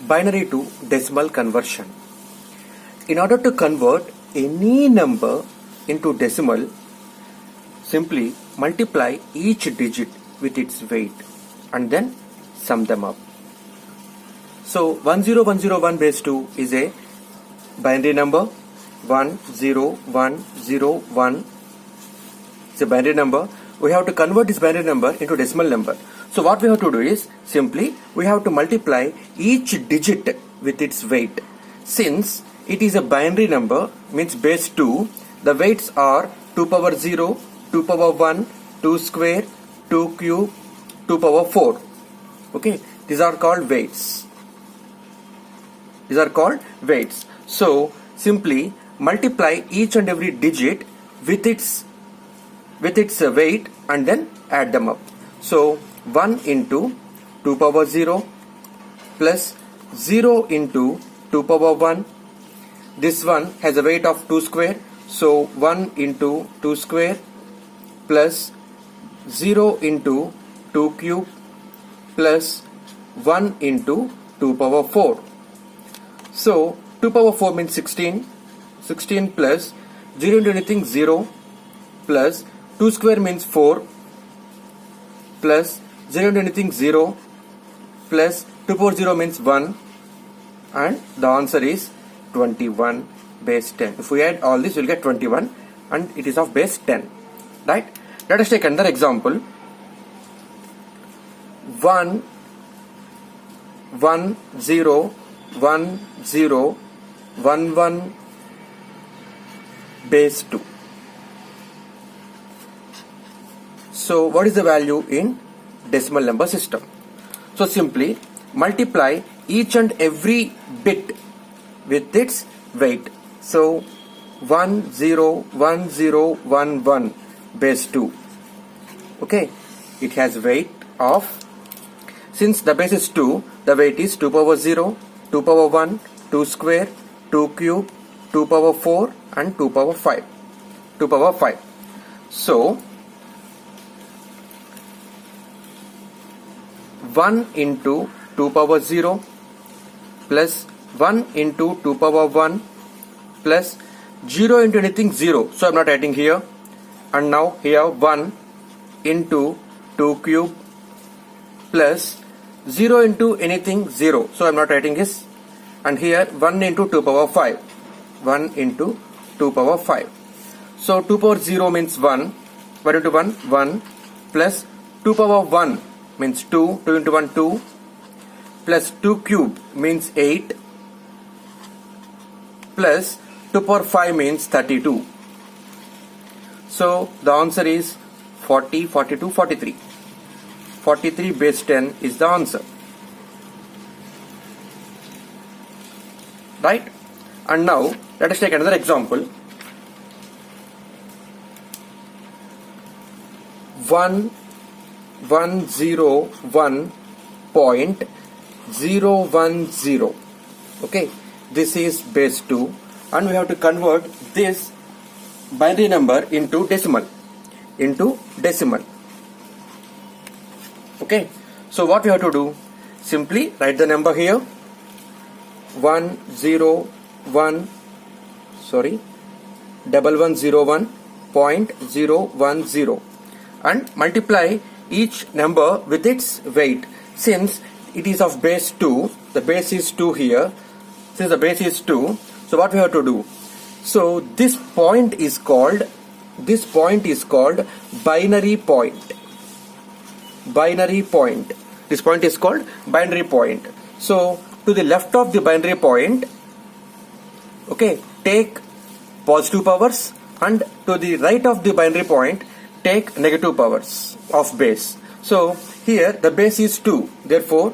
Binary to decimal conversion. In order to convert any number into decimal, simply multiply each digit with its weight and then sum them up. So 10101 base 2 is a binary number. 10101 is a binary number. We have to convert this binary number into decimal number. So what we have to do is simply we have to multiply each digit with its weight. Since it is a binary number, means base 2, the weights are 2 power 0, 2 power 1, 2 square, 2 cube, 2 power 4. Okay, these are called weights. These are called weights. So simply multiply each and every digit with its weight and then add them up. So 1 into 2 power 0 plus 0 into 2 power 1. This one has a weight of 2 square. So 1 into 2 square plus 0 into 2 cube plus 1 into 2 power 4. So 2 power 4 means 16. 16 plus 0 into anything 0 plus 2 square means 4 plus 0 into anything 0 plus 2 power 0 means 1, and the answer is 21 base 10. If we add all this, we will get 21 and it is of base 10. Right? Let us take another example. 1 1 0 1 0 1 1 base 2. So what is the value in decimal number system? So simply multiply each and every bit with its weight. So 1 0 1 0 1 1 base 2. Okay, it has weight of, since the base is 2, the weight is 2 power 0, 2 power 1, 2 square, 2 cube, 2 power 4 and 2 power 5. 2 power 5. So 1 into 2 power 0 plus 1 into 2 power 1 plus 0 into anything 0. So I am not adding here. And now here 1 into 2 cube plus 0 into anything 0. So I am not writing this. And here 1 into 2 power 5. 1 into 2 power 5. So 2 power 0 means 1. 1 into 1, 1 plus 2 power 1 means 2. 2 into 1, 2 plus 2 cube means 8 plus 2 power 5 means 32. So the answer is 40, 42, 43. 43 base 10 is the answer. Right? And now let us take another example. 1101.010. Okay, this is base 2 and we have to convert this binary number into decimal. Okay, so what we have to do, simply write the number here. 1101.010 and multiply each number with its weight. Since it is of base 2, the base is 2 here. Since the base is 2, so what we have to do? So this point is called binary point. This point is called binary point. So to the left of the binary point, okay, take positive powers, and to the right of the binary point take negative powers of base. So here the base is 2, therefore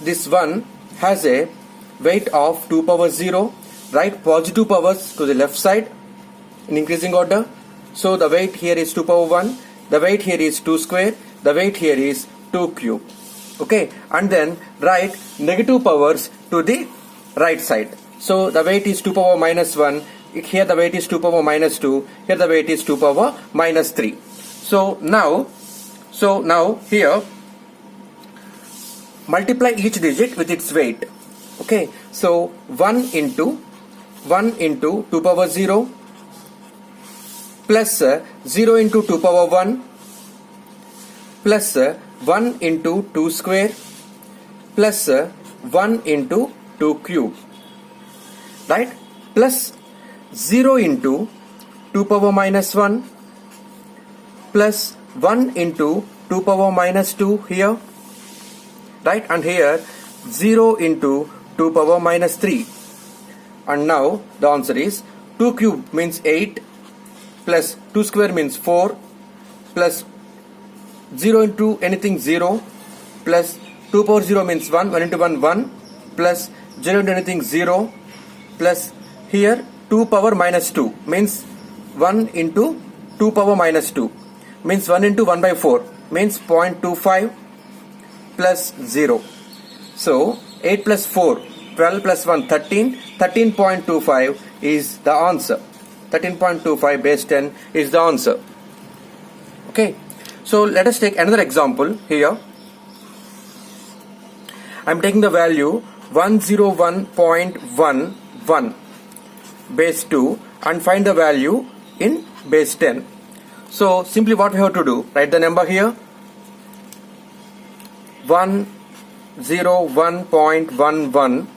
this one has a weight of 2 power 0. Write positive powers to the left side in increasing order. So the weight here is 2 power 1, the weight here is 2 square, the weight here is 2 cube. Okay, and then write negative powers to the right side. So the weight is 2 power minus 1, here the weight is 2 power minus 2, here the weight is 2 power minus 3. So now here multiply each digit with its weight. Okay, so 1 into 2 power 0 plus 0 into 2 power 1 plus 1 into 2 square plus 1 into 2 cube, right, plus 0 into 2 power minus 1 plus 1 into 2 power minus 2 here, right, and here 0 into 2 power minus 3. And now the answer is 2 cube means 8 plus 2 square means 4 plus 0 into anything 0 plus 2 power 0 means 1, 1 into 1 1 plus 0 into anything 0 plus here 2 power minus 2 means 1 into 2 power minus 2 means 1 into 1 by 4 means 0.25 plus 0. So 8 plus 4, 12 plus 1, 13, 13.25 is the answer. 13.25 base 10 is the answer. Okay, so let us take another example here. I am taking the value 101.11 base 2 and find the value in base 10. So simply what we have to do, write the number here, 101.11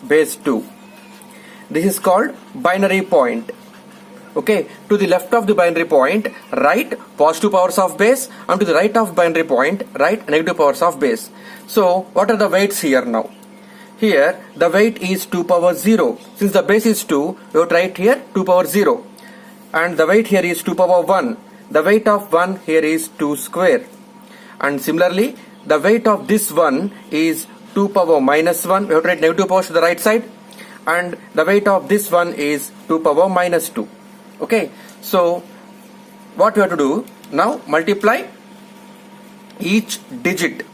base 2. This is called binary point. Okay, to the left of the binary point write positive powers of base, and to the right of binary point write negative powers of base. So what are the weights here now? Here the weight is 2 power 0. Since the base is 2, we have to write here 2 power 0. And the weight here is 2 power 1. The weight of 1 here is 2 square. And similarly, the weight of this one is 2 power minus 1. We have to write negative powers to the right side. And the weight of this one is 2 power minus 2. Okay, so what we have to do now, multiply each digit,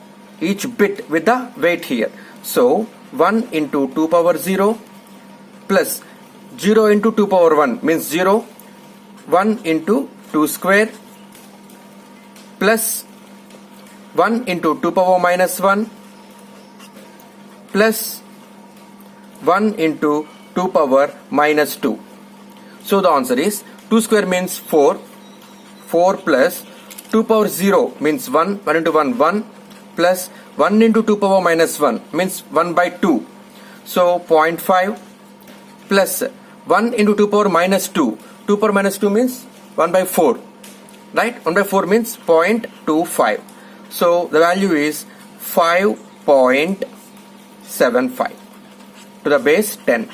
each bit with the weight here. So 1 into 2 power 0 plus 0 into 2 power 1 means 0, 1 into 2 square plus 1 into 2 power minus 1 plus 1 into 2 power minus 2. So the answer is 2 square means 4, 4 plus 2 power 0 means 1, 1 into 1 1 plus 1 into 2 power minus 1 means 1 by 2. So 0.5 plus 1 into 2 power minus 2. 2 power minus 2 means 1 by 4. Right? 1 by 4 means 0.25. So the value is 5.75 to the base 10.